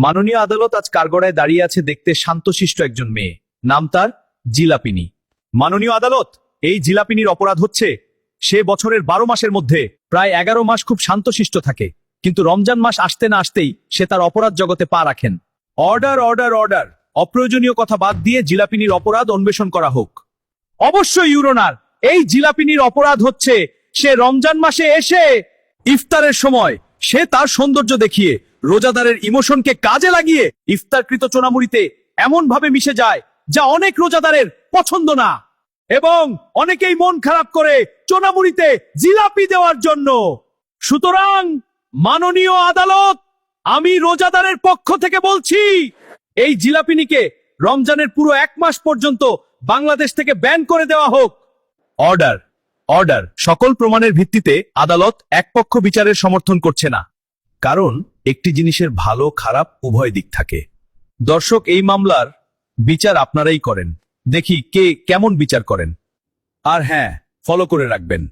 মাননীয় আদালত আজ কাঠগড়ায় দাঁড়িয়ে আছে দেখতে শান্তশিষ্ট একজন মেয়ে, নাম তার জিলাপিনী। মাননীয় আদালত, এই জিলাপিনীর অপরাধ হচ্ছে সে বছরের 12 মাসের মধ্যে প্রায় 11 মাস খুব শান্তশিষ্ট থাকে, কিন্তু রমজান মাস আসতে না আসতেই সে তার অপরাধ জগতে পা রাখেন। অর্ডার অর্ডার অর্ডার, অপ্রয়োজনীয় কথা বাদ দিয়ে জিলাপিনীর অপরাধ অন্বেষণ করা হোক। অবশ্যই ইউরোনার, এই জিলাপিনীর অপরাধ হচ্ছে সে রমজান মাসে এসে ইফতারের সময় সে তার সৌন্দর্য দেখিয়ে রোজাদারের ইমোশনকে কাজে লাগিয়ে ইফতারকৃত চোনামুড়িতে এমন ভাবে মিশে যায় যা অনেক রোজাদারের পছন্দ না, এবং অনেকেই মন খারাপ করে চোনামুড়িতে জিলাপি দেওয়ার জন্য। সুতরাং মাননীয় আদালত, আমি রোজাদারের পক্ষ থেকে বলছি এই জিলাপিনীকে রমজানের পুরো 1 মাস পর্যন্ত বাংলাদেশ থেকে ব্যান করে দেওয়া হোক। অর্ডার অর্ডার, সকল প্রমাণের ভিত্তিতে আদালত একপক্ষ বিচারের সমর্থন করছে না, কারণ একটি জিনিসের ভালো খারাপ উভয় দিক থাকে। দর্শক, এই মামলার বিচার আপনারাই করেন, দেখি কে কেমন বিচার করেন। আর হ্যাঁ, ফলো করে রাখবেন।